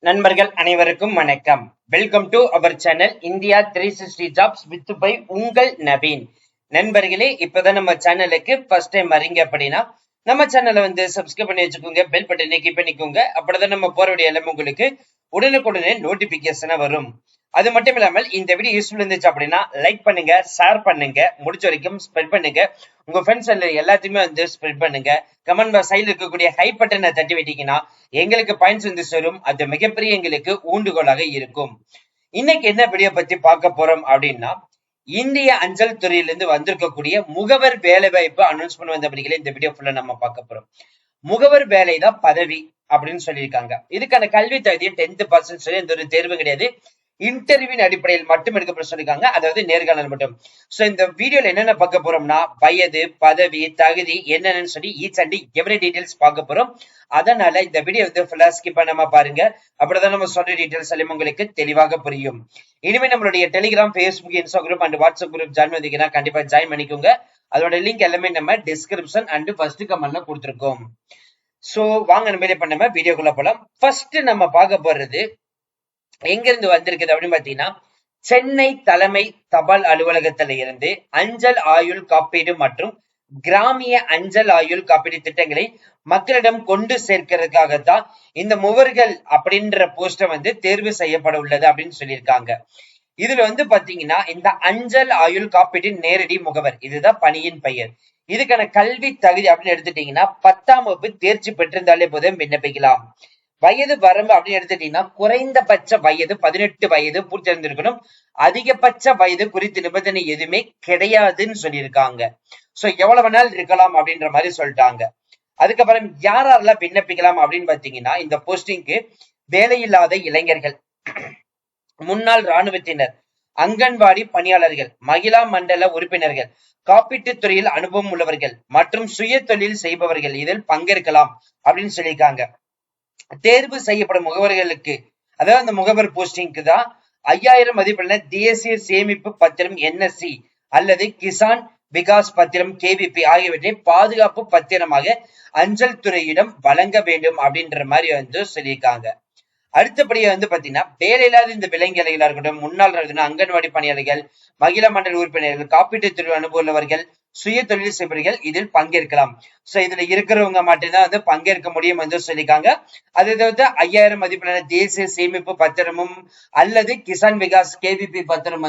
நண்பர்கள் அனைவருக்கும் வணக்கம். Welcome to our channel India 360 jobs with by உங்கள் நவீன். நண்பர்களே, இப்பதான் நம்ம சேனலுக்கு ஃபர்ஸ்ட் டைம் வரீங்க அப்படின்னா நம்ம சேனலை சப்ஸ்கிரைப் பண்ணி வச்சுக்கோங்க, பெல் பட்டனை கிளிக் பண்ணிக்கோங்க. அப்படிதான் நம்ம போற வீடியோ எல்லாமே உங்களுக்கு உடனுக்குடனே நோட்டிபிகேஷனா வரும். அது மட்டும் இல்லாமல் இந்த வீடியோ யூஸ்ஃபுல் இருந்துச்சு அப்படின்னா லைக் பண்ணுங்க, ஷேர் பண்ணுங்க, முடிச்ச வரைக்கும் ஸ்ப்ரெட் பண்ணுங்க. உங்க ஃப்ரெண்ட்ஸ் எல்லாத்தையுமே ஸ்ப்ரெட் பண்ணுங்க. கமெண்ட் பாக்ஸ் சைடில் இருக்கக்கூடிய ஹை பட்டனை தட்டி விட்டீங்கன்னா எங்களுக்கு பாயிண்ட்ஸ் சேரும். அது மிகப்பெரிய எங்களுக்கு ஊண்டுகோலாக இருக்கும். இன்னைக்கு என்ன வீடியோ பத்தி பார்க்க போறோம் அப்படின்னா, இந்திய அஞ்சல் துறையிலிருந்து வந்திருக்கக்கூடிய முகவர் வேலை வாய்ப்பு அனௌன்ஸ் பண்ண வந்தபடிகளே இந்த வீடியோ ஃபுல்லா நம்ம பார்க்க போறோம். முகவர் வேலைதான் பதவி அப்படின்னு சொல்லியிருக்காங்க. இதுக்கான கல்வி தகுதியை 10th பாஸ் சொல்லி எந்த ஒரு தேர்வு கிடையாது, இன்டர்வியூ அடிப்படையில் மட்டும் எடுக்கப்பட சொல்லிருக்காங்க. அதாவது நேர்காணல் மட்டும். சோ இந்த வீடியோல என்னென்ன பார்க்க போறோம்னா, வயது, பதவி, தகுதி என்னன்னு சொல்லி ஈச் அண்ட் எவ்ரி டீடைல்ஸ் பார்க்க போறோம். அதனால இந்த வீடியோ ஃபுல்லா ஸ்கிப் பண்ணாம பாருங்க. அப்படிதான் நம்ம சொல்ற டீடைல்ஸ் எல்லாம் உங்களுக்கு தெளிவாக புரியும். இனிமே நம்மளுடைய Telegram, Facebook, Instagram and WhatsApp group join பண்ணிங்கன்னா கண்டிப்பா ஜாயின் பண்ணிக்கோங்க. அதோட லிங்க் எல்லாமே நம்ம டிஸ்கிரிப்ஷன் அண்ட் ஃபர்ஸ்ட் கமெண்ட்ல கொடுத்திருக்கோம். சோ வாங்க நம்ம பண்ணாம வீடியோக்குள்ள போலாம். ஃபர்ஸ்ட் நம்ம பார்க்க போறது எங்க இருந்து வந்திருக்குது அப்படின்னு பாத்தீங்கன்னா, சென்னை தலைமை தபால் அலுவலகத்தில இருந்து அஞ்சல் ஆயுள் காப்பீடு மற்றும் கிராமிய அஞ்சல் ஆயுள் காப்பீடு திட்டங்களை மக்களிடம் கொண்டு சேர்க்கிறதுக்காகத்தான் இந்த முகவர்கள் அப்படின்ற போஸ்ட தேர்வு செய்யப்பட உள்ளது அப்படின்னு சொல்லியிருக்காங்க. இதுல பாத்தீங்கன்னா, இந்த அஞ்சல் ஆயுள் காப்பீட்டின் நேரடி முகவர், இதுதான் பணியின் பெயர். இதுக்கான கல்வி தகுதி அப்படின்னு எடுத்துட்டீங்கன்னா 10ஆம் வகுப்பு தேர்ச்சி பெற்றிருந்தாலே போதும் விண்ணப்பிக்கலாம். வயது வரம்பு அப்படின்னு எடுத்துட்டீங்கன்னா, குறைந்தபட்ச வயது 18 வயது பூர்த்தி அடைந்திருக்கணும். அதிகபட்ச வயது குறித்த நிபந்தனை எதுவுமே கிடையாதுன்னு சொல்லியிருக்காங்க. சோ எவ்வளவு நாள் இருக்கலாம் அப்படின்ற மாதிரி சொல்லிட்டாங்க. அதுக்கப்புறம் யாரெல்லாம் விண்ணப்பிக்கலாம் அப்படின்னு பாத்தீங்கன்னா, இந்த போஸ்டிங்க்கு வேலையில்லாத இளைஞர்கள், முன்னாள் ராணுவத்தினர், அங்கன்வாடி பணியாளர்கள், மகிழா மண்டல உறுப்பினர்கள், காப்பீட்டுத் துறையில் அனுபவம் உள்ளவர்கள் மற்றும் சுய தொழில் செய்பவர்கள் இதில் பங்கேற்கலாம் அப்படின்னு சொல்லியிருக்காங்க. தேர்வு செய்யப்படும் முகவர்களுக்கு, அதாவது அந்த முகவர் போஸ்டிங்க்கு தான் 5000 மதிப்புள்ள தேசிய சேமிப்பு பத்திரம் NSC அல்லது கிசான் விகாஸ் பத்திரம் KVP ஆகியவற்றை பாதுகாப்பு பத்திரமாக அஞ்சல் துறையிடம் வழங்க வேண்டும் அப்படின்ற மாதிரி சொல்லியிருக்காங்க. அடுத்தபடியா பாத்தீங்கன்னா, வேலையில்லாத இந்த விலங்கியலைகளா இருக்கட்டும், முன்னாள் அங்கன்வாடி பணியாளர்கள், மகிழா மண்டல உறுப்பினர்கள், காப்பீட்டுத் துறை அனுபவம் உள்ளவர்கள், சுய தொழில் செய்பவர்கள் இதில் பங்கேற்கலாம். சோ இதுல இருக்கிறவங்க மட்டும்தான் பங்கேற்க முடியும் சொல்லியிருக்காங்க. அது 5000 மதிப்பிலான தேசிய சேமிப்பு பத்திரமும் அல்லது கிசான் விகாஸ் KVP பத்திரம்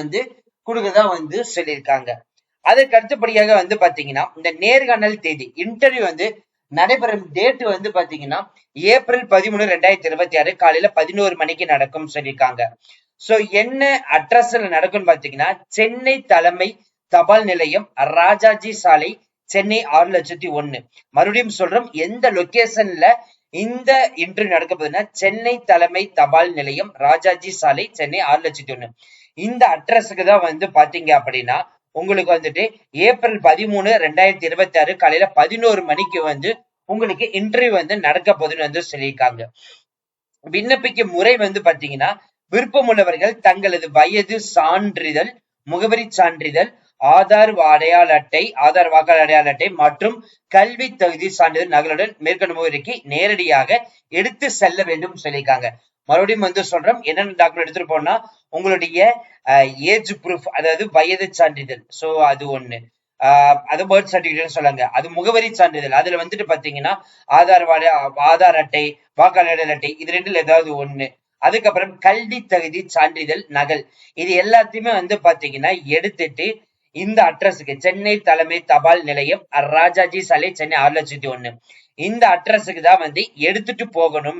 கொடுக்கதான் சொல்லியிருக்காங்க. அதுக்கு அடுத்தபடியாக பாத்தீங்கன்னா, இந்த நேர்காணல் தேதி இன்டர்வியூ நடைபெறும் டேட் பாத்தீங்கன்னா ஏப்ரல் 13, 2026 காலையில 11 மணிக்கு நடக்கும் சொல்லியிருக்காங்க. சோ என்ன அட்ரஸ்ல நடக்கும்னு பாத்தீங்கன்னா, சென்னை தலைமை தபால் நிலையம், ராஜாஜி சாலை, சென்னை 600100. மறுபடியும் சொல்றோம், எந்த லொகேஷன்ல இந்த இன்டர்வியூ நடக்க போகுதுன்னா, சென்னை தலைமை தபால் நிலையம், ராஜாஜி சாலை, சென்னை 600100. இந்த அட்ரஸுக்கு தான் பாத்தீங்க அப்படின்னா உங்களுக்கு ஏப்ரல் 13, 2026 காலையில 11 மணிக்கு உங்களுக்கு இன்டர்வியூ நடக்க போகுதுன்னு சொல்லியிருக்காங்க. விண்ணப்பிக்கும் முறை பாத்தீங்கன்னா, விருப்பமுள்ளவர்கள் தங்களது வயது சான்றிதழ், முகவரி சான்றிதழ், ஆதார் அடையாள அட்டை, ஆதார் வாக்காளர் அடையாள அட்டை மற்றும் கல்வி தகுதி சான்றிதழ் நகலுடன் மேற்கொண்ட முகவரிக்கு நேரடியாக எடுத்து செல்ல வேண்டும் சொல்லியிருக்காங்க. மறுபடியும் சொல்றோம், என்னென்ன டாக்குமெண்ட் எடுத்துட்டு போனா உங்களுடைய ஏஜ் ப்ரூஃப், அதாவது வயது சான்றிதழ், சோ அது ஒண்ணு. அது பர்த் சர்டிபிகேட் சொல்லுங்க. அது முகவரி சான்றிதழ், அதுல பாத்தீங்கன்னா ஆதார் அட்டை, வாக்காளர் அட்டை, இது ரெண்டுல ஏதாவது ஒண்ணு. அதுக்கப்புறம் கல்வி தகுதி சான்றிதழ் நகல், இது எல்லாத்தையுமே பாத்தீங்கன்னா எடுத்துட்டு இந்த அட்ரஸுக்கு, சென்னை தலைமை தபால் நிலையம், ராஜாஜி சாலை, சென்னை 600100, இந்த அட்ரஸுக்கு தான் எடுத்துட்டு போகணும்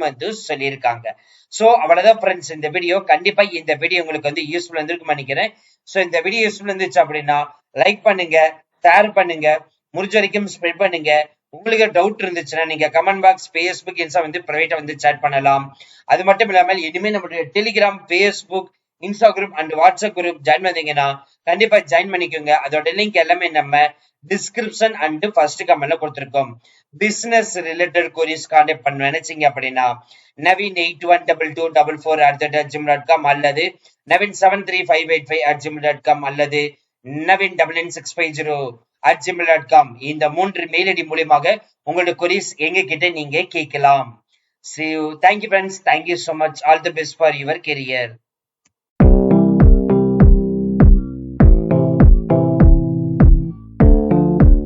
சொல்லியிருக்காங்க. சோ அவ்வளவுதான் ஃப்ரெண்ட்ஸ் இந்த வீடியோ. கண்டிப்பா இந்த வீடியோ உங்களுக்கு யூஸ்ஃபுல் இருந்திருக்கும் நினைக்கிறேன். சோ இந்த வீடியோ யூஸ்ஃபுல் இருந்துச்சு அப்படின்னா லைக் பண்ணுங்க, ஷேர் பண்ணுங்க, முடிஞ்ச வரைக்கும் ஸ்ப்ரெட் பண்ணுங்க. உங்களுக்கு டவுட் இருந்துச்சுன்னா நீங்க கமெண்ட் பாக்ஸ், பேஸ்புக், இன்ஸ்டா பிரைவேட்டா சேட் பண்ணலாம். அது மட்டும் இல்லாமல் இனிமே நம்மளுடைய Telegram, Facebook, Instagram and WhatsApp group join பண்ணீங்கன்னா கண்டிப்பா ஜாயின் பண்ணிக்கோங்க. அதோட லிங்க் எல்லாமே நம்ம டிஸ்கிரிப்ஷன் அண்ட் ஃபர்ஸ்ட் கமெண்ட்ல கொடுத்திருக்கோம். பிசினஸ் ரிலேட்டட் queries கான்டாக்ட் பண்ண நினைச்சீங்க அப்படின்னா நவீன் 812244@gmail.com அல்லது நவீன் 73585@gmail.com அல்லது நவீன் 99650@gmail.com இந்த 3 மெயில் ஐடி மூலமாக உங்களோட queries எங்க கிட்ட நீங்க கேட்கலாம். See you. Thank you, friends. Thank you so much. All the best for your career.